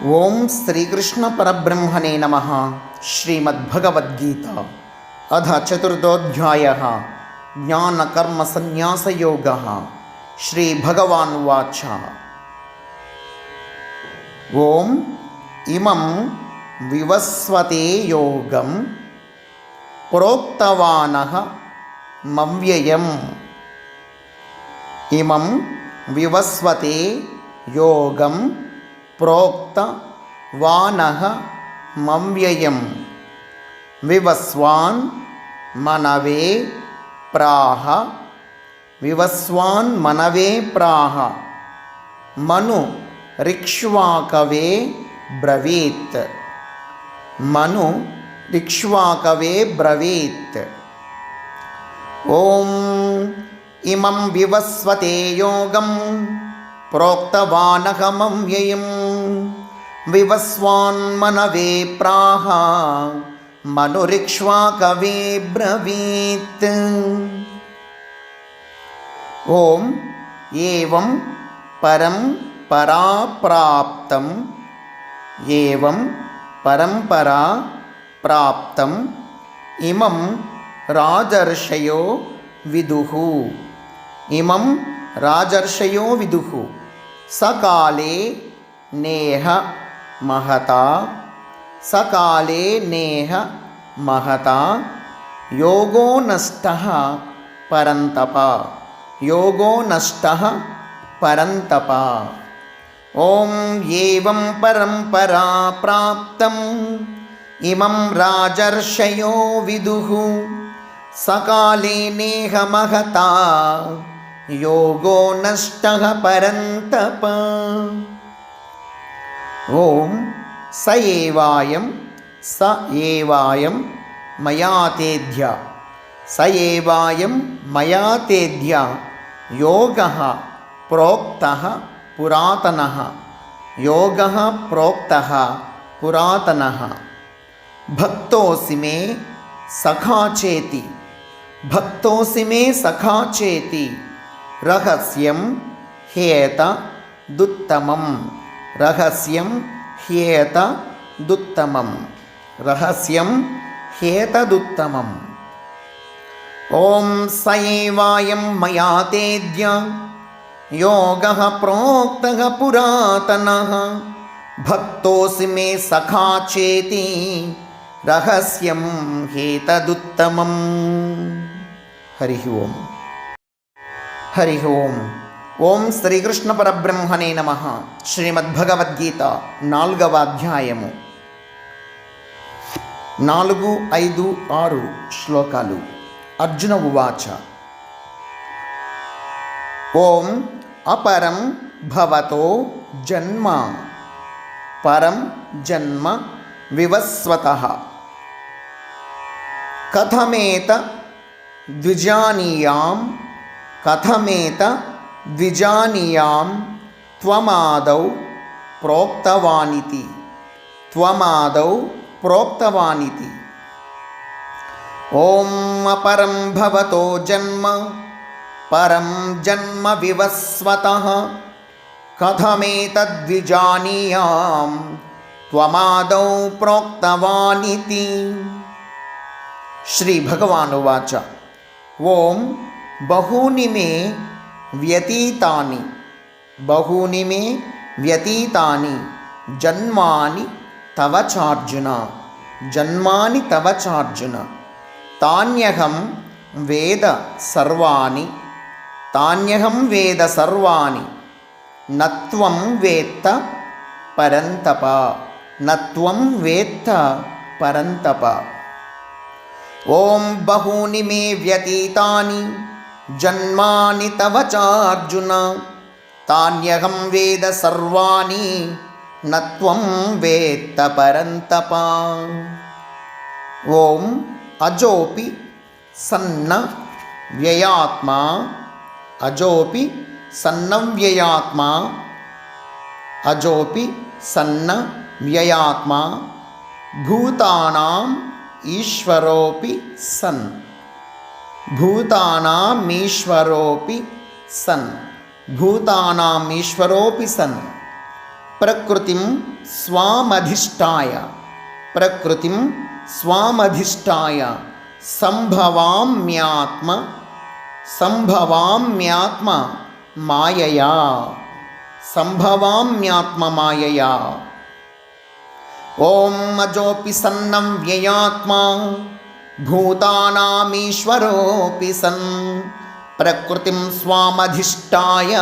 ఓం శ్రీకృష్ణ పరబ్రహ్మణే నమః. శ్రీమద్భగవద్గీత అథ చతుర్థోऽధ్యాయः జ్ఞానకర్మసన్న్యాసయోగः. శ్రీభగవానువాచ ఓం ఇమం వివస్వతే యోగం ప్రోక్తవానః మవ్యయం. ఇమం వివస్వతే యోగం ప్రోక్తవానః మవ్యయం. వివస్వాన్ మనవే ప్రాహ. వివస్వాన్ మనవే ప్రాహ. మను రిక్ష్వాకవే బ్రవీత్. మను రిక్ష్వాకవే బ్రవీత్. ఓం ఇమం వివస్వతే యోగం ప్రోక్తవానః మవ్యయం. వివస్వాన్ మనవే ప్రాహ. మనురిక్ష్వాకవే బ్రవీత్. ఓం ఏవం పరం పరాప్రాప్తం. ఏవం పరంపరా ప్రాప్తం. ఇమం రాజర్షయో విదుః. ఇమం రాజర్షయో విదుః. సకాలే నేహ మహతా. సకాలే నేహ మహతా. యోగో నష్టః పరంతప. యోగో నష్టః పరంతప. ఓం ఏవం పరంపరా ప్రాప్తం. ఇమం రాజర్షయో విదుః. సకాలే నేహ మహతా. యోగో నష్టః పరంతప. ఓం స ఏవాయం మయా తేధ్య. స ఏవాయం మయా తేధ్య యోగః ప్రోక్తః పురాతనః. యోగః ప్రోక్తః పురాతనః. భక్తోసి మే సఖా చేతి. భక్తోసి మే సఖా చేతి. రహస్యం హ్యేతదుత్తమం. రహస్యం హ్యేతదుత్తమం. రహస్యం హ్యేతదుత్తమం. ఓం స ఏవాయం మయా తేధ్య యోగః ప్రోక్తః పురాతనః. భక్తోసి మే సఖా చేతి. రహస్యం హ్యేతదుత్తమం. హరి ఓం. హరి ఓం. ఓం శ్రీకృష్ణ పరబ్రహ్మణే నమః. శ్రీమద్భగవద్గీత 4వ అధ్యాయము 4, 5, 6 శ్లోకాలు. అర్జున ఉవాచ. ఓం అపరం భవతో జన్మ. పరం జన్మ వివస్వతః. కథమేత ద్విజానీయాం. కథమేత ద్విజానీయాం త్వమాదౌ ప్రోక్తవానితి. త్వమాదౌ ప్రోక్తవానితి. ఓం అపరం భవతో జన్మ పరం జన్మ వివస్వతః. కథమేతద్విజానీయాం త్వమాదౌ ప్రోక్తవానితి. శ్రీ భగవానువాచ. ఓం బహూని మే వ్యతీతాని. బహూని మే వ్యతీతాని జన్మాని తవ చార్జున. జన్మాని తవ చార్జున. తాన్యహం వేద సర్వాణి. తాన్యహం వేద సర్వాణి. నత్వం వేత్త పరంతప. నత్వం వేత్త పరంతప. ఓం బహూని మే వ్యతీతాని జన్మాని తవ చార్జున. తాన్యహం వేద సర్వాణి. నత్వం వేత్త పరంతప. ఓం అజోపి సన్న వ్యయాత్మా. అజోపి సన్న వ్యయాత్మా. అజోపి సన్న వ్యయాత్మా. భూతానాం ఈశ్వరోపి సన్. భూతానామీశ్వరోపి సన్. భూతానామీశ్వరోపి సన్. ప్రకృతిం స్వామధిష్టాయ ప్రకృతిం స్వామధిష్టాయ సంభవామ్యాత్మ మాయయా ఓం అజోపి సన్నం వ్యయాత్మా భూతానామీశ్వరోపి సన్ ప్రకృతిం స్వామధిష్టాయ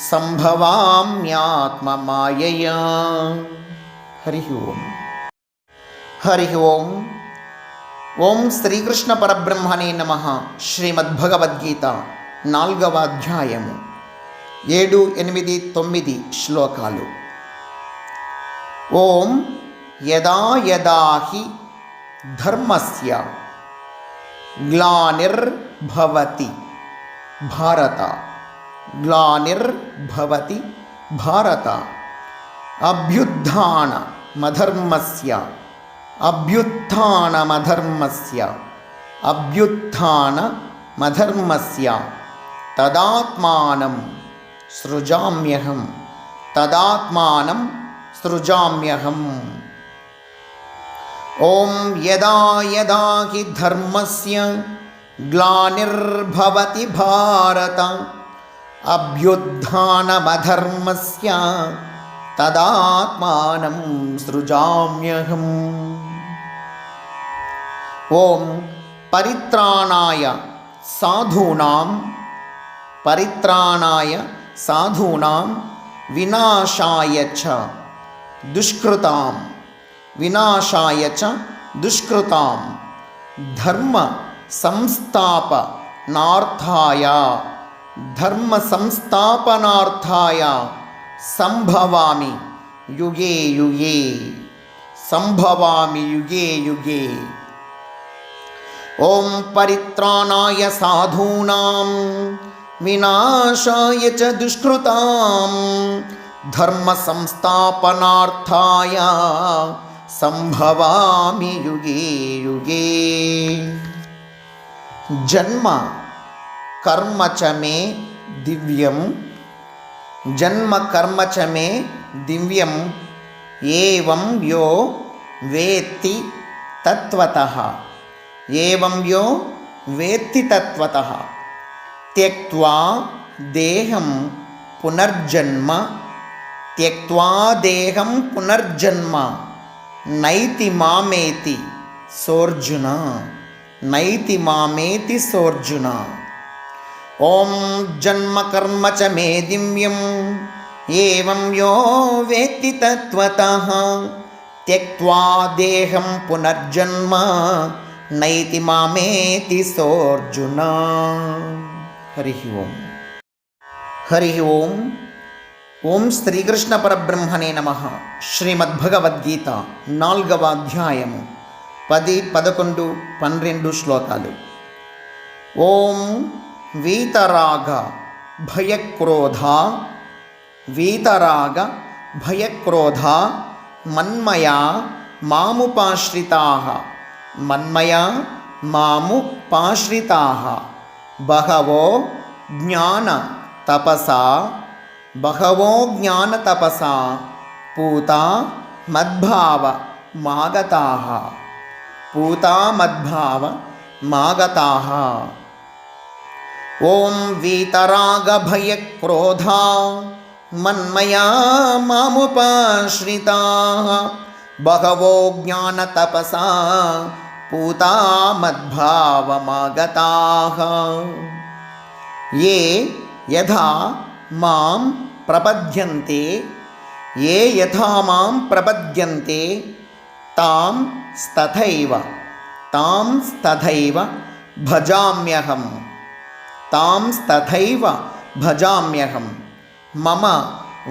సంభవామ్యాత్మ మాయయా. హరి ఓం. ఓం శ్రీకృష్ణ పరబ్రహ్మణే నమః. శ్రీమద్భగవద్గీత 4వ అధ్యాయము 7, 8, 9 శ్లోకాలు. ఓం యదా యదా హి ధర్మస్య గ్లానిర్భవతి భారత గ్లానిర్భవతి భారత అభ్యుత్థానమధర్మస్య తదాత్మానం సృజామ్యహం. ఓం యదా యదా హి ధర్మస్య గ్లానిర్భవతి భారత అభ్యుత్థానమధర్మస్య తదాత్మానం సృజామ్యహం. ఓం పరిత్రాణాయ సాధూనాం వినాశాయ చ దుష్కృతాం ధర్మ సంస్థాపనార్థాయ సంభవామి యుగే యుగే. ఓం పరిత్రాణాయ సాధూనాం వినాశాయ చ దుష్కృతాం ధర్మ సంస్థాపనార్థాయ సంభవామి యుగే యుగే. జన్మ కర్మ చ మే దివ్యం ఏవం యో వేత్తి తత్వతః త్యక్త్వా దేహం పునర్జన్మ నైతి మామేతి సోర్జున. ఓం జన్మ కర్మ చ మే దివ్యం ఏవం యో వేత్తి తత్వతః త్యక్త్వా దేహం పునర్జన్మ నైతి మామేతి సోర్జున. హరి ఓం. ఓం శ్రీకృష్ణ పరబ్రహ్మణే నమః. శ్రీమద్భగవద్గీత 4వ అధ్యాయము 10, 11, 12 శ్లోకాలు. ఓం వీతరాగ భయక్రోధ మన్మయా మాముపాశ్రితాః బహవో జ్ఞాన తపసా పూతా మద్భావ మాగతాః. ఓం వీతరాగ భయక్రోధ మన్మయా మాముపాశ్రితాః బహవో జ్ఞాన తపసా పూతా మద్భావ మాగతాః. ఏ యథా మాం ప్రపద్యంతే తాం తథైవ భజామ్యహం. మమ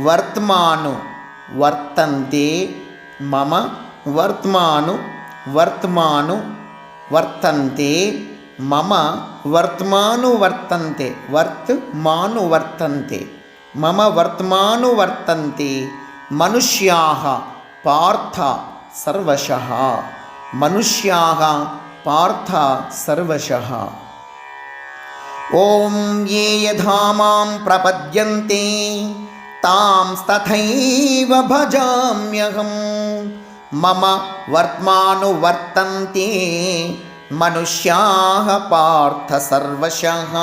వర్త్మాను వర్తంతే మనుష్యాః పార్థ సర్వశః. ఓం ఏ యథా మాం ప్రపద్యంతే తాంస్తథైవ భజామ్యహం మమ వర్త్మానువర్తంతే మనుష్యాః పార్థ సర్వశః.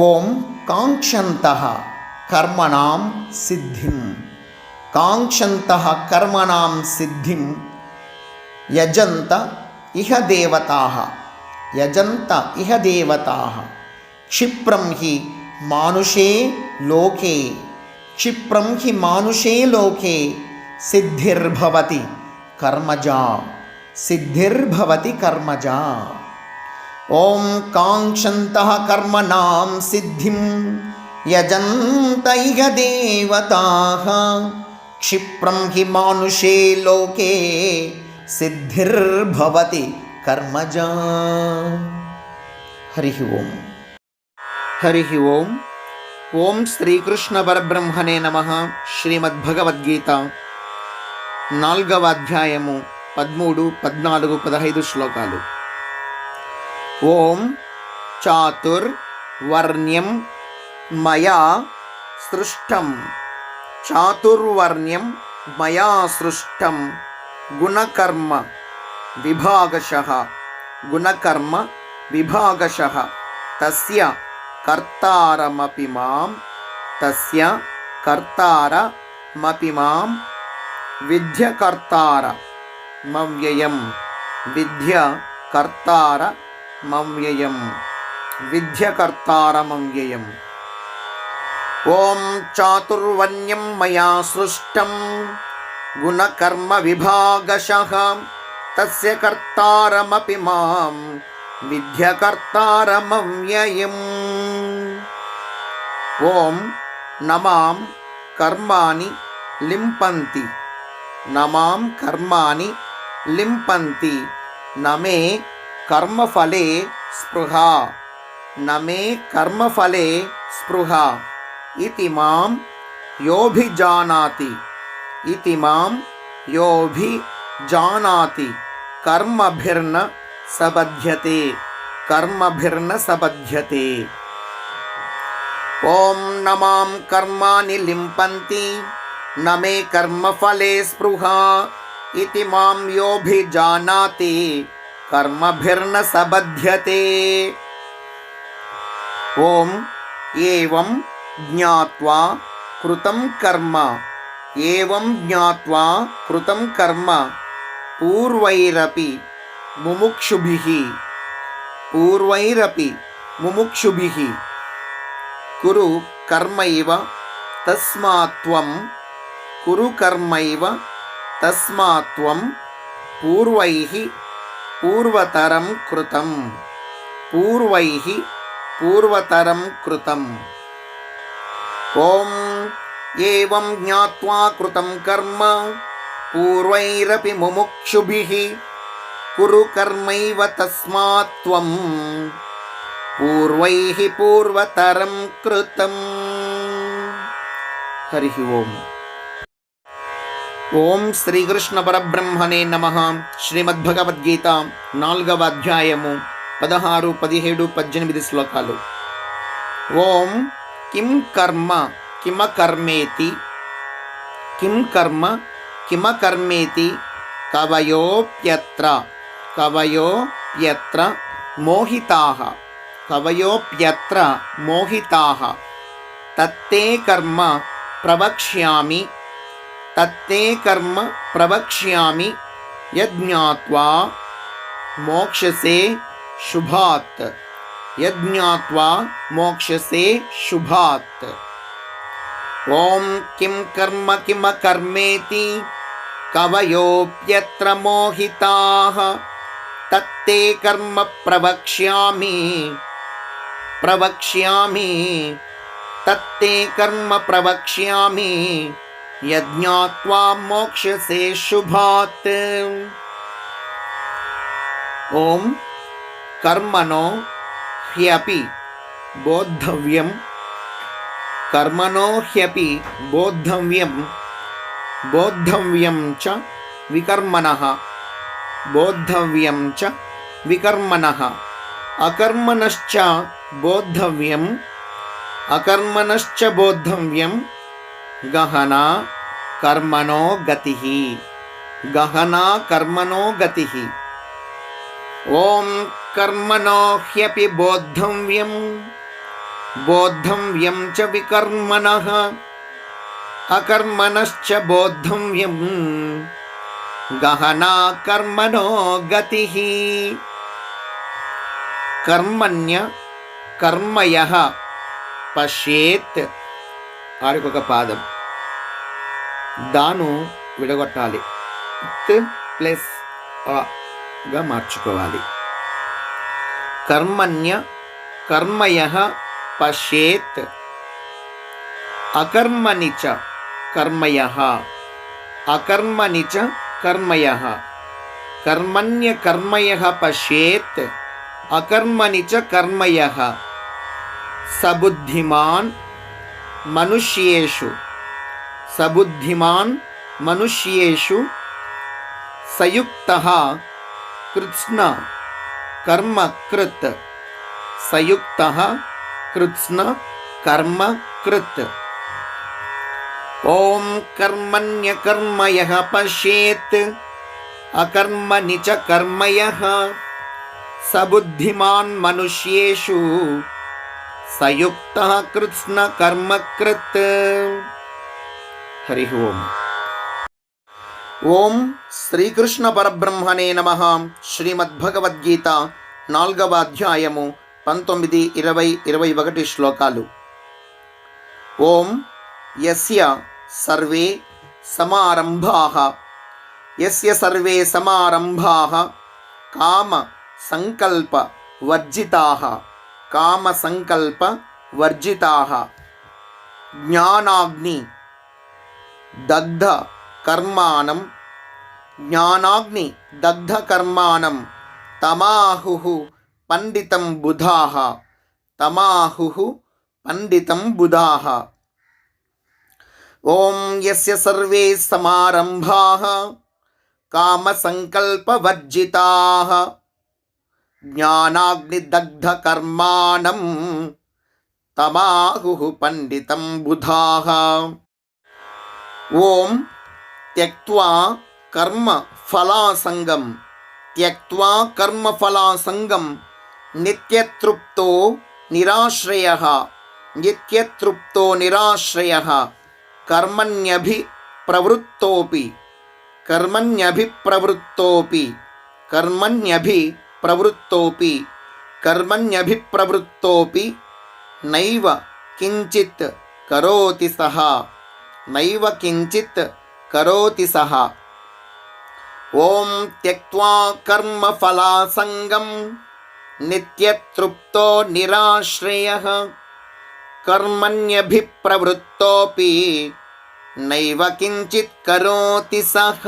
ఓం కాంక్షంతః కర్మణాం సిద్ధిం కాంక్షంతః కర్మణాం సిద్ధిం యజంత ఇహ దేవతాః యజంత ఇహ దేవతాః క్షిప్రం హి మానుషే లోకే క్షిప్రం హి మానుషే లోకే సిద్ధిర్భవతి కర్మజా సిద్ధిర్భవతి కర్మజా. ఓం కాంక్షంతః కర్మణాం సిద్ధిం యజంత ఇహ దేవతాః క్షిప్రం హి మానుషే లోకే సిద్ధిర్భవతి కర్మజా. హరి ఓం. హరి ఓం. ఓం శ్రీకృష్ణ పరబ్రహ్మణే నమః. శ్రీమద్భగవద్గీత 4వ అధ్యాయము 13, 14, 15 శ్లోకాలు. ఓం చాతుర్వర్ణ్యం మయా సృష్టం చాతుర్వర్ణ్యం మయా సృష్టం గుణకర్మ విభాగశః గుణకర్మ విభాగశః తస్య కర్తారమపి మాం తస్య కర్తారమపి మాం విద్య కర్తారమవ్యయం విద్య కర్తారమవ్యయం విద్య కర్తారమవ్యయం. ఓం చాతుర్వర్ణ్యం మయా సృష్టం గుణకర్మ విభాగశః తస్య కర్తారమపి మాం విద్య కర్తారమవ్యయం. ఓం నమాం కర్మాణి లింపంతి నమాం కర్మాణి లింపంతి నమే కర్మఫలే స్పృహా నమే కర్మఫలే స్పృహా ఇతి మాం యోభిజానాతి ఇతి మాం యోభిజానాతి కర్మభిర్న సబధ్యతే కర్మభిర్న సబధ్యతే. ఓం నమాం కర్మాణి లింపంతి నమే కర్మఫలే స్పృహా ఇతి మాం యోభిజానాతి కర్మభిర్న సబధ్యతే. ఓం ఏవం జ్ఞాత్వా కృతం కర్మ ఏవం జ్ఞాత్వా కృతం కర్మ పూర్వైరపి ముముక్షుభిః పూర్వైరపి ముముక్షుభిః కురు కర్మైవ తస్మాత్త్వం కురు కర్మైవ తస్మాత్త్వం పూర్వైః పూర్వతరం కృతం పూర్వైః పూర్వతరం కృతం. ఓం ఏవం జ్ఞాత్వా కృతం కర్మ పూర్వైరపి ముముక్షుభిః కురు కర్మైవ తస్మాత్త్వం పూర్వైః పూర్వతరం కృతం. హరి ఓం. ఓం శ్రీకృష్ణ పరబ్రహ్మణే నమః. శ్రీమద్భగవద్గీత 4వ అధ్యాయము 16, 17, 18 శ్లోకాలు. ఓం కిం కర్మ కిమకర్మేతి కిం కర్మ కిమకర్మేతి కవయోప్యత్ర కవయోప్యత్ర మోహితాః కవయోప్యత్ర మోహితాః తత్తే కర్మ ప్రవక్ష్యామి తత్తే కర్మ ప్రవక్ష్యామి యజ్ఞాత్వా మోక్షసే శుభాత్ యజ్ఞాత్వా మోక్షసే శుభాత్. ఓం కిం కర్మ కిమకర్మేతి కవయోప్యత్ర మోహితాః తత్తే కర్మ ప్రవక్ష్యామి ప్రవక్ష్యామి తత్తే కర్మ ప్రవక్ష్యామి యజ్ఞాత్వా మోక్షసే శుభాత్. ఓం కర్మణో హ్యపి బోద్ధవ్యం కర్మణో హ్యపి బోద్ధవ్యం బోద్ధవ్యం చ వికర్మణః బోద్ధవ్యం చ వికర్మణః అకర్మణశ్చ బోద్ధవ్యం అకర్మణశ్చ బోద్ధవ్యం గహనా కర్మణో గతిః. గహనా కర్మణో గతిః. ఓం కర్మణో హ్యపి బోద్ధవ్యం బోద్ధవ్యం చ వికర్మణః అకర్మణశ్చ బోద్ధవ్యం గహనా కర్మణో గతిః. కర్మణ్య కర్మయః పశ్యేత్. ఆరుకొక పాదం దాను విడగొట్టాలి, ప్లస్ గా మార్చుకోవాలి. కర్మణ్య కర్మయః పశ్యేత్ అకర్మణి చ కర్మయః అకర్మణి చ కర్మయః. కర్మణ్య కర్మయః పశ్యేత్ అకర్మణి చ కర్మయః. సబుద్ధిమాన్ మనుష్యేషు సబుద్ధిమాన్ మనుష్యేషు సయుక్తః కృత్స్న కర్మ కృత్. సయుక్తః కృత్స్న కర్మ కృత్. ఓం కర్మణ్య కర్మయః పశ్యేత్ అకర్మణి చ కర్మయః. సబుద్ధిమాన్ మనుష్యేషు సయుక్తః కృత్స్న కర్మ కృత్. హరి ఓం. ఓం శ్రీకృష్ణ పరబ్రహ్మణే నమః. శ్రీమద్భగవద్గీత 4వ అధ్యాయము 19, 20, 21 శ్లోకాలు. ఓం యస్య సర్వే సమారంభాః యస్య సర్వే సమారంభాః కామ సంకల్ప వర్జితాః కామ సంకల్ప వర్జితాః జ్ఞానాగ్ని దగ్ధ కర్మాణం జ్ఞానాగ్ని దగ్ధ కర్మాణం తమాహుః పండితం బుధాః తమాహుః పండితం బుధాః. ఓం యస్య సర్వే సమారంభాః కామ సంకల్ప వర్జితాః జ్ఞానాగ్ని దగ్ధ కర్మాణం తమాహుః పండితం బుధాః. ఓం త్యక్త్వా కర్మ ఫలాసంగం త్యక్త్వా కర్మ ఫలాసంగం నిత్యతృప్తో నిరాశ్రయః నిత్యతృప్తో నిరాశ్రయః కర్మణ్యభిప్రవృత్తోపి కర్మణ్యభిప్రవృత్తోపి కర్మణ్యభిప్రవృత్తోపి కర్మణ్యభిప్రవృత్తోపి నైవ కించిత్ కరోతి సహ నైవ కించిత్ కరోతి సహ. ఓం త్యక్త్వా కర్మ ఫలాసంగం నిత్యతృప్తో నిరాశ్రయః కర్మణ్యభిప్రవృత్తోపి నైవ కించిత్ కరోతి సహ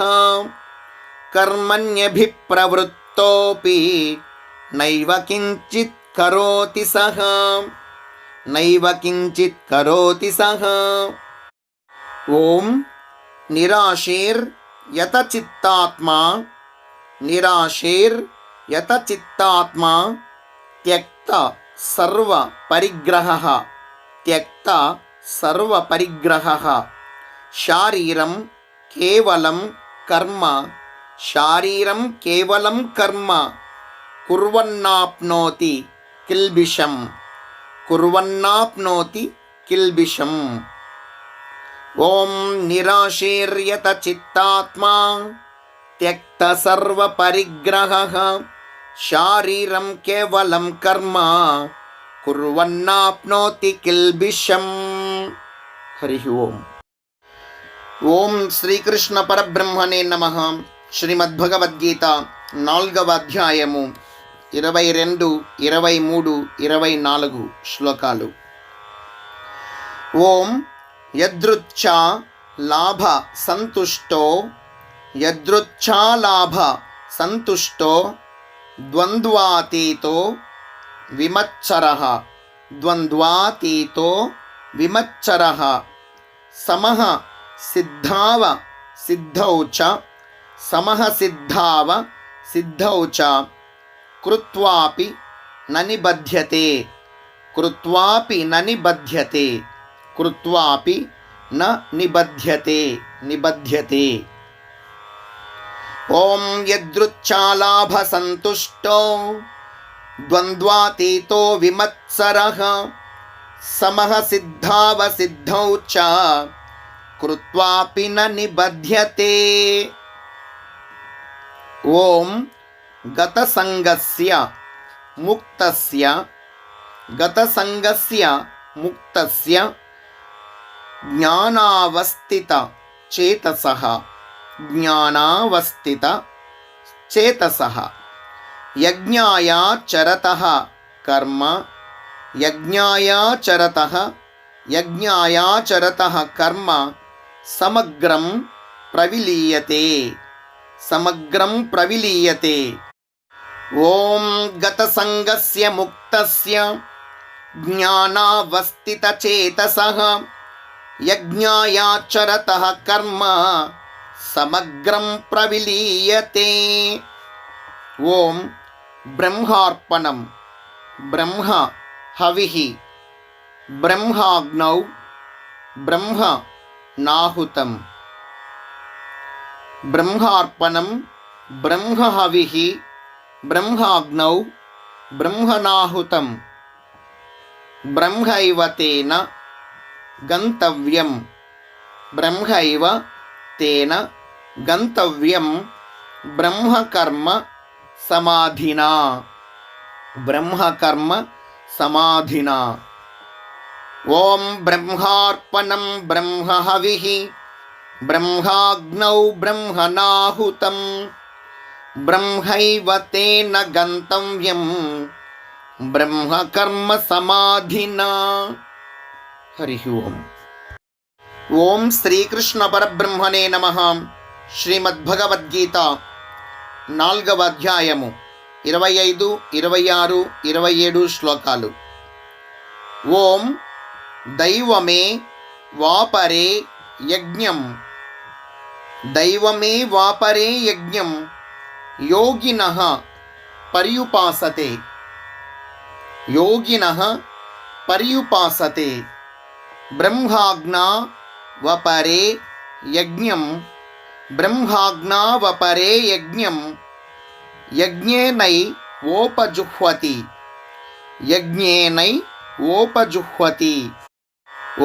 కర్మణ్యభిప్రవృత్తోపి నైవ కించిత్ కరోతి సహ నైవ కించిత్ కరోతి సహ. ఓం నిరాశేర్ యత చిత్తాత్మా నిరాశేర్ యత చిత్తాత్మా త్యక్త సర్వ పరిగ్రహః త్యక్త సర్వ పరిగ్రహః శారీరం కేవలం కర్మ శారీరం కేవలం కర్మ కుర్వన్నాప్నోతి కిల్బిషం కుర్వన్నాప్నోతి కిల్బిషం. ఓం నిరాశేర్యత చిత్తాత్మా త్యక్త సర్వ పరిగ్రహః శారీరం కేవలం కర్మ కుర్వన్నాప్నోతి కిల్బిషం. హరి ఓం. ఓం శ్రీకృష్ణ పరబ్రహ్మణే నమః. శ్రీమద్భగవద్గీత 4వ అధ్యాయము 22, 23, 24 శ్లోకాలు. ఓం యదృచ్ఛా లాభ సంతుష్టో యదృచ్ఛా లాభ సంతుష్టో ద్వంద్వాతీతో విమచ్చరః ద్వంద్వాతీతో విమచ్చరః సమః సిద్ధావ సిద్ధౌ చ సమః సిద్ధావ సిద్ధౌ చ కృత్వాపి న నిబధ్యతే కృత్వాపి న నిబధ్యతే, కృత్వాపి న నిబధ్యతే, నిబధ్యతే. ఓం యదృచ్ఛాలాభ సంతుష్టో ద్వంద్వాతీతో విమత్సరః సమః సిద్ధావసిద్ధౌ చ కృత్వాపి న నిబధ్యతే. ఓం గతసంగస్య ముక్తస్య, గతసంగస్య ముక్తస్య జ్ఞానావస్థిత చేతసః, జ్ఞానావస్థిత చేతసః యజ్ఞాయాచరతః కర్మ, యజ్ఞాయాచరతః, యజ్ఞాయాచరతః కర్మ సమగ్రం ప్రవిలీయతే, సమగ్రం ప్రవిలీయతే. ఓం గతసంగస్య ముక్తస్య జ్ఞానావస్థితచేతసః యజ్ఞాయాచరతః కర్మ సమగ్రం ప్రవిలీయతే. ఓం బ్రహ్మార్పణం, బ్రహ్మ హవిః, బ్రహ్మాగ్నౌ బ్రహ్మ నాహుతం. బ్రహ్మార్పణం బ్రహ్మ హవిః బ్రహ్మాగ్నౌ బ్రహ్మనాహుతం. బ్రహ్మైవ తేన గంతవ్యం, బ్రహ్మైవ తేన గంతవ్యం బ్రహ్మకర్మ సమాధినా, బ్రహ్మకర్మ సమాధినా. ఓం బ్రహ్మార్పణం బ్రహ్మ హవిః బ్రహ్మాగ్నౌ బ్రహ్మనాహుతం. బ్రహ్మైవ తేన గంతవ్యం బ్రహ్మకర్మ సమాధినా. హరి ఓం. ఓం శ్రీకృష్ణ పరబ్రహ్మణే నమః. శ్రీమద్భగవద్గీత 4వ అధ్యాయము 25, 26, 27 శ్లోకాలు. ఓం దైవమే వాపరే యజ్ఞం, దైవమే వాపరే యజ్ఞం యోగినః పర్యుపాసతే, యోగినః పర్యుపాసతే. బ్రహ్మాజ్ఞా వపరే యజ్ఞం, బ్రహ్మాజ్ఞా వపరే యజ్ఞం యజ్ఞేనై ఓపజుహ్వతి, యజ్ఞేనై ఓపజుహ్వతి.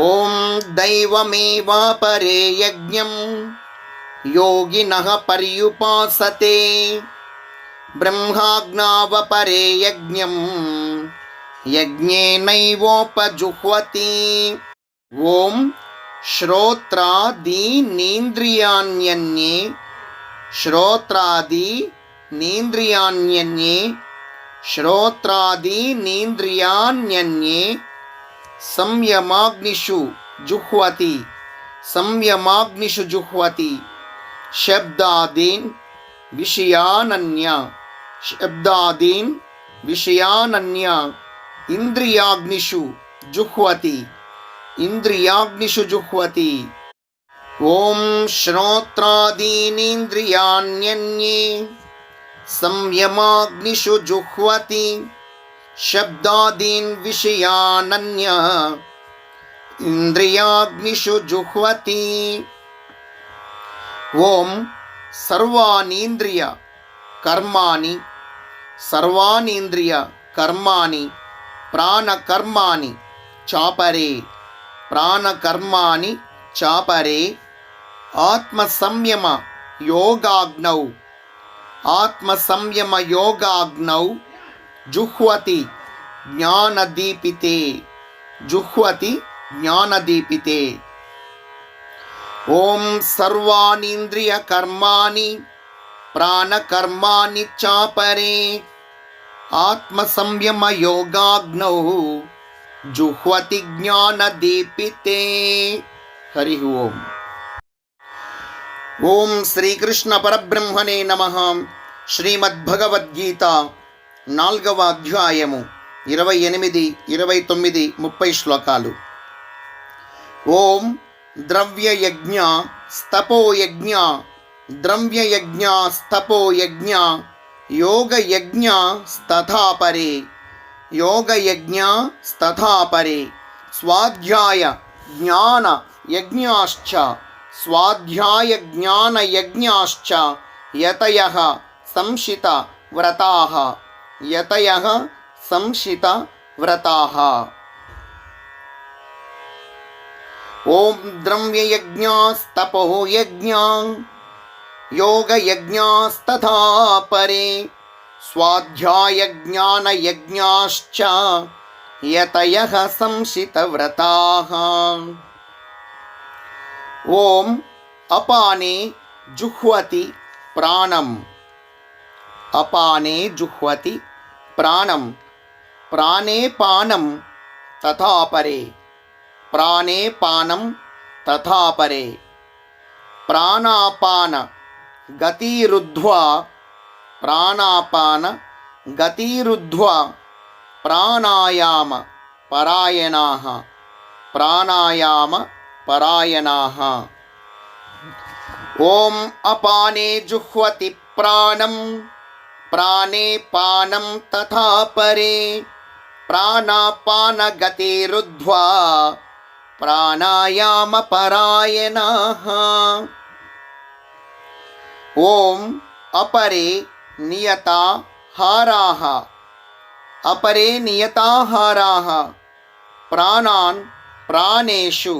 ఓం దైవమేవాపరే యజ్ఞం యోగినః పర్యుపాసతే. బ్రహ్మాజ్ఞావపరే యజ్ఞం యజ్ఞేనైవోపజుహ్వతి. ఓం శ్రోత్రాదీనేంద్రియాణ్యన్యే, శ్రోత్రాదీనేంద్రియాణ్యన్యే, శ్రోత్రాదీనేంద్రియాణ్యన్యే సంయమాగ్నిషు జుహ్వతి, సంయమాగ్నిషు జుహ్వతి. శబ్దాదీన్ విషయానన్య, శబ్దాదీన్ విషయానన్య ఇంద్రియాగ్నిషు జుహ్వతి, ఇంద్రియాగ్నిషు జుహ్వతి. ఓం శ్రోత్రాదీనేంద్రియాణ్యన్యే సంయమాగ్నిషు జుహ్వతి. శబ్దాదీన్ విషయానన్య ఇంద్రియాగ్నిషు జుహ్వతి. ఓం సర్వాణీంద్రియ కర్మాణి, సర్వాణీంద్రియ కర్మాణి ప్రాణకర్మాణి చాపరే, ప్రాణకర్మాణి చాపరే. ఆత్మసంయమ యోగాగ్నౌ, ఆత్మసంయమ యోగాగ్నౌ జుహ్వతి జ్ఞానదీపితే, జుహ్వతి జ్ఞానదీపితే. ఓం సర్వాణీంద్రియ కర్మాణి ప్రాణకర్మాణి చాపరే. ఆత్మసంయమ యోగాగ్నౌ జుహ్వతి జ్ఞానదీపితే. హరి ఓం. ఓం శ్రీకృష్ణ పరబ్రహ్మణే నమః. శ్రీమద్భగవద్గీత 4వ అధ్యాయము 28, 29, 30 శ్లోకాలు. ఓం ద్రవ్యయజ్ఞ స్తపోయజ్ఞ, ద్రవ్యయజ్ఞ స్తపోయజ్ఞ యోగయజ్ఞ స్తథాపరే. योगयज्ञस्तथा परे स्वाध्याय ज्ञानयज्ञाश्च स्वाध्यायज्ञानयज्ञाश्च यतयः संशितव्रताः यतयः संशितव्रताः। ओम द्रव्ययज्ञास्तपो यज्ञा योगयज्ञास्तथा परे स्वाध्यायज्ञानयज्ञाश्च यतयः संशितव्रताः। ओम अपाने जुह्वति प्राणम अपाने जुह्वति प्राणम प्राणे पानम तथा परे प्राणे पानम तथा परे प्राणापान गतिरुद्ध्वा प्राणापान गतिरुद्ध्वा प्राणायाम परायणाः प्राणायाम परायणाः। ओम अपाने जुह्वति प्राणं प्राणे पानं तथा परे प्राणापान गतिरुद्ध्वा प्राणायाम परायणाः। ओम अपरे नियताहाराः अपरे नियताहाराः प्राणान् प्राणेषु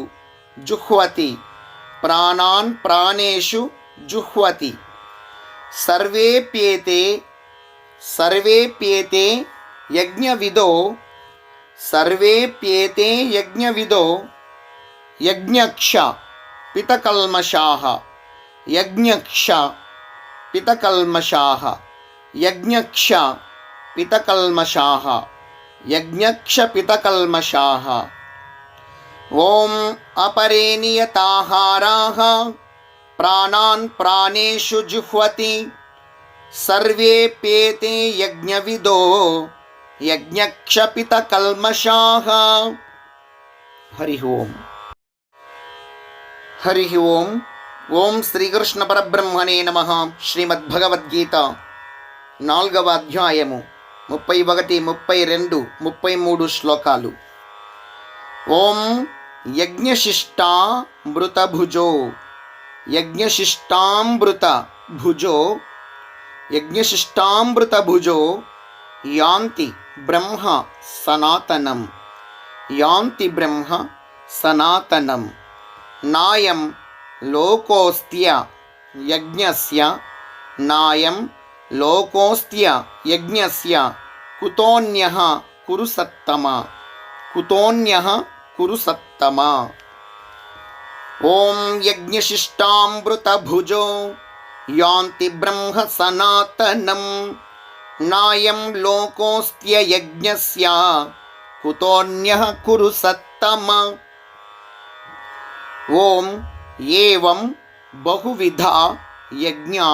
जुह्वति प्राणान् प्राणेषु जुह्वति सर्वेप्येते यज्ञविदो यज्ञक्ष पितकल्मषाः यज्ञक्ष पितकल्मषाः यज्ञक्ष पितकल्मषाः यज्ञक्ष पितकल्मषाः। ओम अपरे नियताहाराः प्राणान् प्राणेषु जुह्वति सर्वेप्येते यज्ञविदो यज्ञक्षपितकल्मषाः। हरि ओम हरि ओम। ओम శ్రీకృష్ణ పరబ్రహ్మణే నమః। శ్రీమద్భగవద్గీత 4వ అధ్యాయము 31, 32, 33 శ్లోకాలు. ఓం యజ్ఞశిష్టామృతభుజో యజ్ఞశిష్టామృతభుజో యాంతి బ్రహ్మ సనాతనం యాంతి బ్రహ్మ సనాతనం నాయం లోకోస్త్య యజ్ఞస్య నాయం లోకోస్త్య యజ్ఞస్య కుతోన్యః కురు సత్తమ కుతోన్యః కురు సత్తమ। ఓం యజ్ఞశిష్టామృతభుజో యాంతి బ్రహ్మ సనాతనం నాయం లోకోస్త్య యజ్ఞస్య కుతోన్యః కురు సత్తమ। ఓం ఏవం బహువిధా యజ్ఞా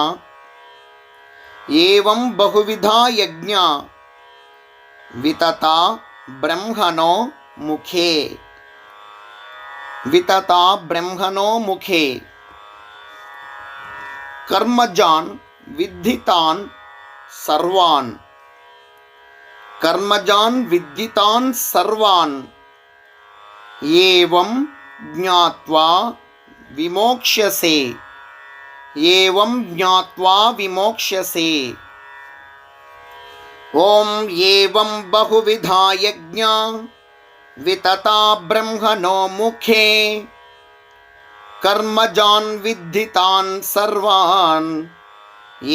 వితతా బ్రహ్మణో ముఖే కర్మజాన్ విద్ధితాన్ సర్వాన్ ఏవం జ్ఞాత్వా విమోక్ష్యసే। ఓం ఏవం బహువిధా యజ్ఞా వితతా బ్రహ్మణో ముఖే కర్మజాన్ విద్ధితాన్ సర్వాన్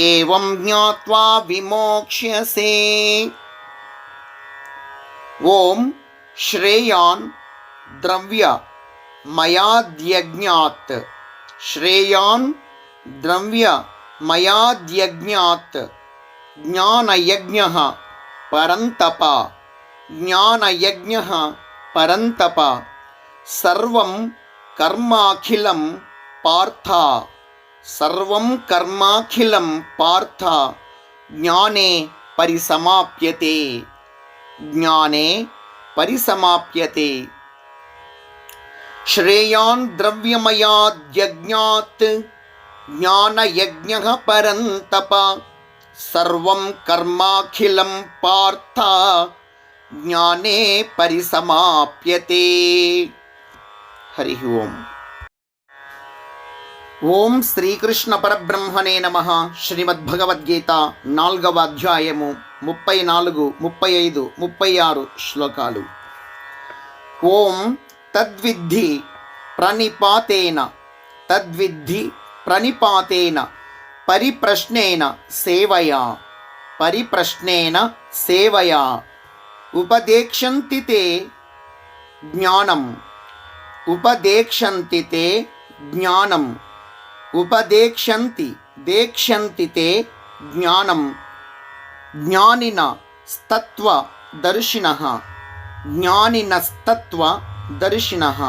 ఏవం జ్ఞాత్వా విమోక్ష్యసే। ఓం శ్రేయాన్ ద్రవ్యమయాద్యజ్ఞాత్ జ్ఞానయజ్ఞః పరంతప సర్వం కర్మాఖిలం పార్థ జ్ఞానే పరిసమాప్యతే। శ్రేయాన్ ద్రవ్యమయాద్యజ్ఞాత్ జ్ఞానయజ్ఞః పరంతప సర్వం కర్మాఖిలం పార్థ జ్ఞానే పరిసమాప్యతే. హరి ఓం. ఓం శ్రీకృష్ణ పరబ్రహ్మణే నమః. శ్రీమద్భగవద్గీత 4వ అధ్యాయము 34, 35, 36 శ్లోకాలు. ఓం తద్విద్ధి ప్రణిపాతేన తద్విద్ధి ప్రణిపాతేన పరిప్రశ్నేన సేవయా పరిప్రశ్నేన సేవయా ఉపదేక్షంతి తే జ్ఞానం ఉపదేక్షంతి తే జ్ఞానం ఉపదేక్షంతి దేక్షంతి తే జ్ఞానం జ్ఞానినస్తత్వదర్శినః జ్ఞానినస్తత్వదర్శినః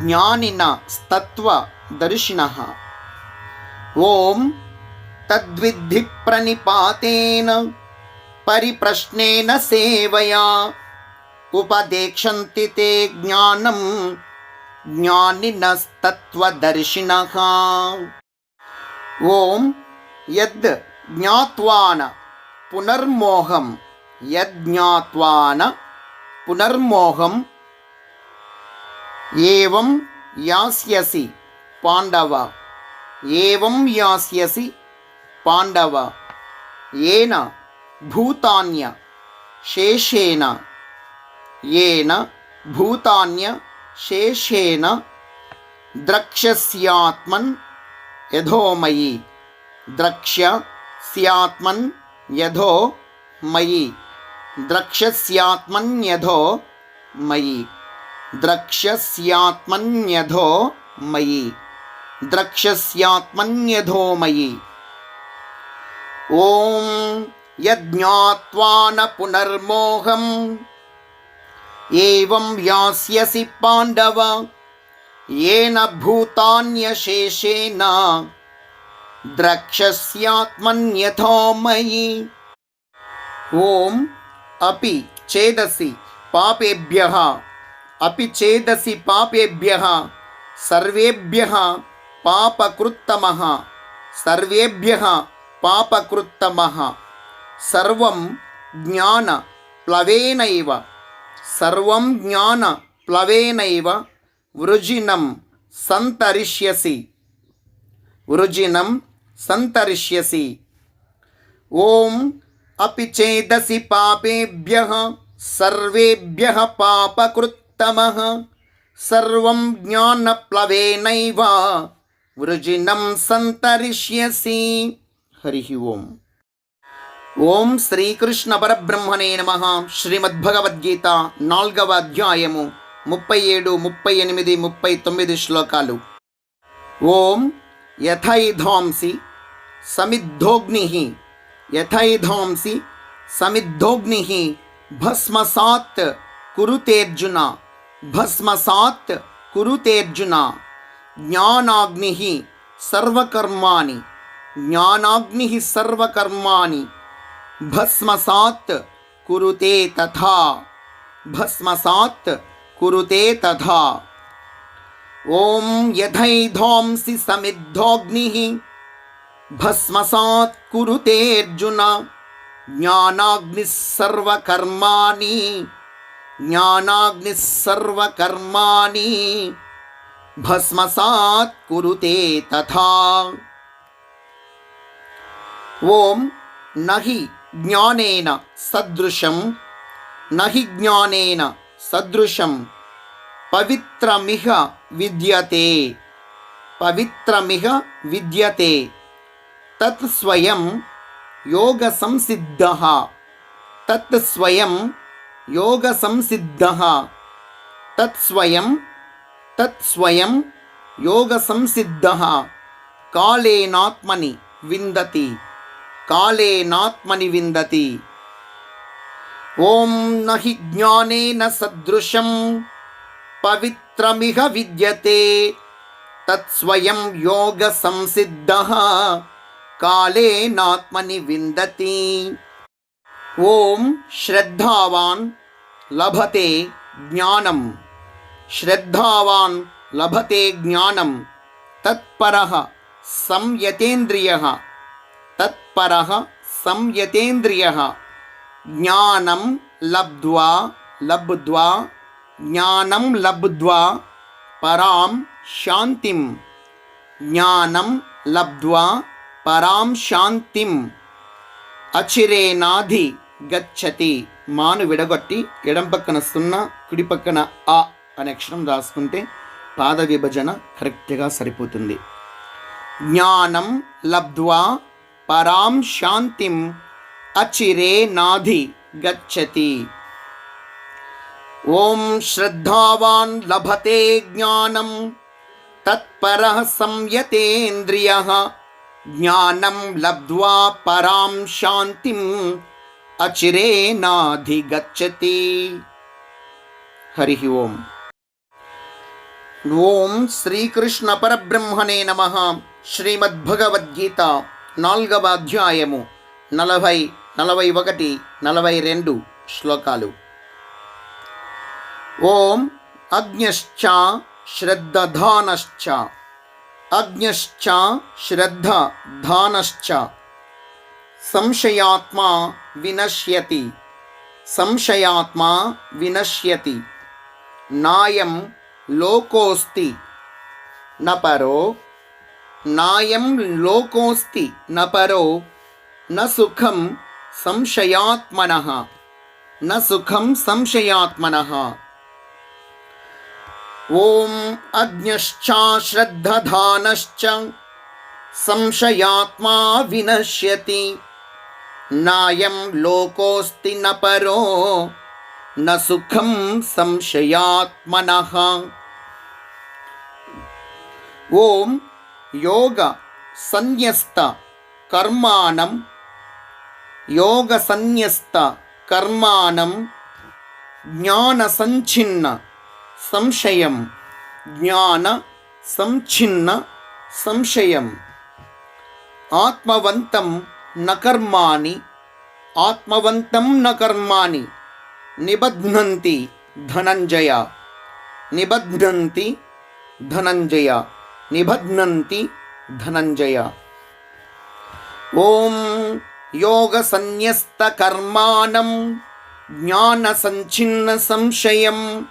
జ్ఞానినస్తత్వదర్శినః. ఓం తద్విద్ధి ప్రణిపాతేన పరిప్రశ్నేన సేవయా ఉపదేక్షంతి తే జ్ఞానం జ్ఞానినస్తత్వదర్శినః. ఓం యద్ జ్ఞాత్వాన పునర్మోహం యజ్ఞాత్వాన పునర్మోహం ఏవం యాస్యసి పాండవ ఏవం యాస్యసి పాండవ ఏన భూతాన్య శేషేన ఏన భూతాన్య శేషేన ద్రక్ష్యస్యాత్మన్ యథోమయి ద్రక్ష్యస్యాత్మన్ యథో మయి ద్రక్ష్యస్యాత్మన్యథో మయి ద్రక్ష్యస్యాత్మన్యథో మయి ద్రక్ష్యస్యాత్మన్యథో మయి. ఓం యజ్ఞాత్వాన పునర్మోహం ఏవం యాస్యసి పాండవ ఏన భూతాన్యశేషేన ద్రక్ష్యస్యాత్మన్యథో మయి. ఓం అపి చేదసి పాపేభ్యః అపి చేదసి పాపేభ్యః సర్వేభ్యః పాపకృత్తమః సర్వేభ్యః పాపకృత్తమః సర్వం జ్ఞానప్లవేనైవ సర్వం జ్ఞానప్లవేనైవ వృజినం సంతరిష్యసి వృజినం సంతరిష్యసి. ఓం అపి చేదసి పాపేభ్యః సర్వేభ్యః పాపకృత్తమః సర్వం జ్ఞానప్లవేనైవ వృజినం సంతరిష్యసి. హరి ఓం. ఓం శ్రీకృష్ణ పరబ్రహ్మణే నమః. శ్రీమద్భగవద్గీత 4వ అధ్యాయము 37, 38, 39 శ్లోకాలు. ఓం యథైధాంసి సమిద్ధోగ్నిః యథైధాంసి సమిద్ధోగ్నిః భస్మసాత్ కురుతేర్జున భస్మసాత్ కురుతేర్జున జ్ఞానాగ్నిః సర్వకర్మాణి జ్ఞానాగ్నిః సర్వకర్మాణి భస్మసాత్ కురుతే తథా భస్మసాత్ కురుతే తథా. ఓం యథైధాంసి సమిద్ధోగ్నిః భస్మసాత్ కురుతేర్జున జ్ఞానాగ్నిః సర్వకర్మాణి జ్ఞానాగ్నిః సర్వకర్మాణి భస్మసాత్ కురుతే తథా. ఓం నహి జ్ఞానేన సదృశం నహి జ్ఞానేన సదృశం పవిత్రమిహ విద్యతే పవిత్రమిహ విద్యతే తత్ స్వయం యోగ సంసిద్ధః తత్ స్వయం యోగ సంసిద్ధః తత్ స్వయం యోగ సంసిద్ధః కాలేనాత్మని విందతి కాలేనాత్మని విందతి. ఓం నహి జ్ఞానేన సదృశం పవిత్రమిహ విద్యతే తత్ స్వయం యోగ సంసిద్ధః కాలేనాత్మని విందతి. ఓం శ్రద్ధావాన్ లభతే జ్ఞానం శ్రద్ధావాన్ లభతే జ్ఞానం తత్పరః సంయతేంద్రియః తత్పరః సంయతేంద్రియః జ్ఞానం లబ్ధ్వా లబ్ధ్వా జ్ఞానం లబ్ధ్వా పరాం శాంతిం. జ్ఞానం లబ్ధ్వా పరాం శాంతిం. అచిరేనాధి గచ్చతి. మాను విడగొట్టి ఎడం పక్కన 0, కుడి పక్కన ఆ అనే అక్షరం రాసుకుంటే పాద విభజన కరెక్ట్గా సరిపోతుంది. జ్ఞానం లబ్ధ్వా పరాం శాంతిం అచిరేనాధి గచ్చతి. ఓం శ్రద్ధావాన్ లభతే జ్ఞానం తత్పరః సంయతేంద్రియః. జ్ఞానం లబ్ధ్వా పరాం శాంతిం అచిరేనాధి గచ్చతి. హరి ఓం. ఓం శ్రీకృష్ణ పరబ్రహ్మణే నమః. శ్రీమద్భగవద్గీత 4వ అధ్యాయము 40, 41, 42 శ్లోకాలు. ఓం అజ్ఞశ్చ శ్రద్ధధానశ్చ. అజ్ఞశ్చ శ్రద్ధధానశ్చ సంశయాత్మా వినశ్యతి. సంశయాత్మా వినశ్యతి. నాయం లోకోస్తి న పరో. నాయం లోకోస్తి న పరో న సుఖం సంశయాత్మనః. న సుఖం సంశయాత్మనః. ఓం అజ్ఞశ్చ శ్రద్ధధానశ్చ సంశయాత్మా వినశ్యతి. నాయం లోకోస్తి న పరో న సుఖం సంశయాత్మనః. ఓం యోగ సన్యస్త కర్మాణం. యోగ సన్యస్త కర్మాణం జ్ఞాన సంఛిన్న సంశయం. జ్ఞాన సంఛిన్న సంశయం. ఆత్మవంతం న కర్మాణి. ఆత్మవంతం న కర్మాణి నిబధ్నంతి ధనంజయ. నిబధ్నంతి ధనంజయ. నిబధ్నంతి ధనంజయ. ఓం యోగ సన్యస్త కర్మాణం జ్ఞాన సంఛిన్న సంశయం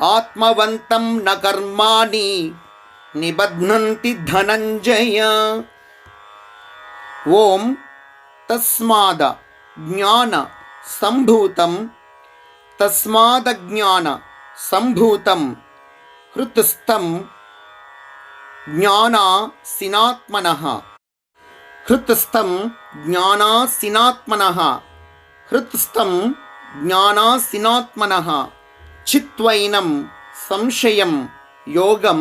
ఆత్మవంతం న కర్మాణి నిబధ్నంతి ధనంజయ. ఓం తస్మాద జ్ఞాన సంభూతం. తస్మాద జ్ఞాన సంభూతం హృత్స్థం జ్ఞానాసినాత్మనః. హృత్స్థం జ్ఞానాసినాత్మనః. హృత్స్థం జ్ఞానాసినాత్మనః. చిత్వైనం సంశయం యోగం.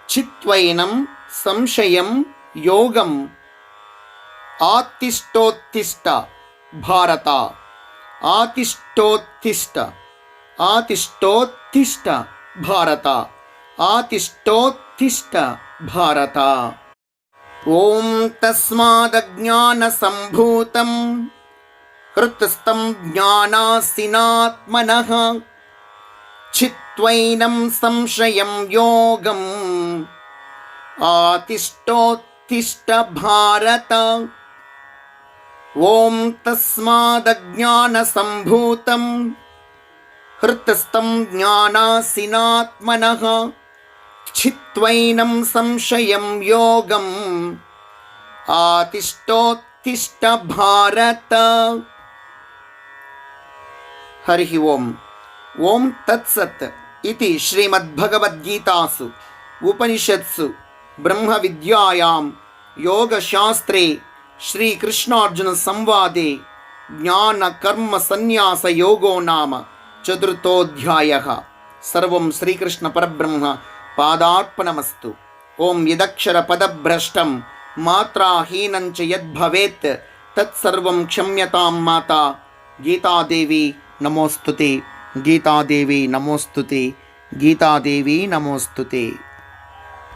చిత్వైనం సంశయం యోగం. ఆతిష్టోత్తిష్ట భారత. ఆతిష్టోత్తిష్ట. ఆతిష్టోత్తిష్ట భారత. ఆతిష్టోత్తిష్ట భారత. ఓం తస్మాదజ్ఞాన సంభూతం హృత్స్థం జ్ఞానాసినాత్మనః. చిత్వైనం సంశయం యోగం. ఆతిష్టోత్తిష్ట భారత. ఓం తస్మాదజ్ఞాన సంభూతం హృత్స్థం జ్ఞానాసినాత్మనః. చిత్వైనం సంశయం యోగం. ఆతిష్టోత్తిష్ట భారత. హరి ఓం. ఓం తత్సత్ ఇతి శ్రీమద్భగవద్గీతాసు ఉపనిషత్సు బ్రహ్మ విద్యాయాం యోగశాస్త్రే శ్రీకృష్ణార్జున సంవాదే జ్ఞాన కర్మ సన్యాస యోగో నామ చతుర్థోధ్యాయః. సర్వం శ్రీకృష్ణ పరబ్రహ్మ పాదార్పణమస్తు. ఓం యదక్షర పదభ్రష్టం మాత్రాహీనం చ యద్భవేత్ తత్సర్వం క్షమ్యతాం మాతా. గీతాదేవి నమోస్తుతే. గీతాదేవి నమోస్తుతే. గీతాదేవి నమోస్తుతే.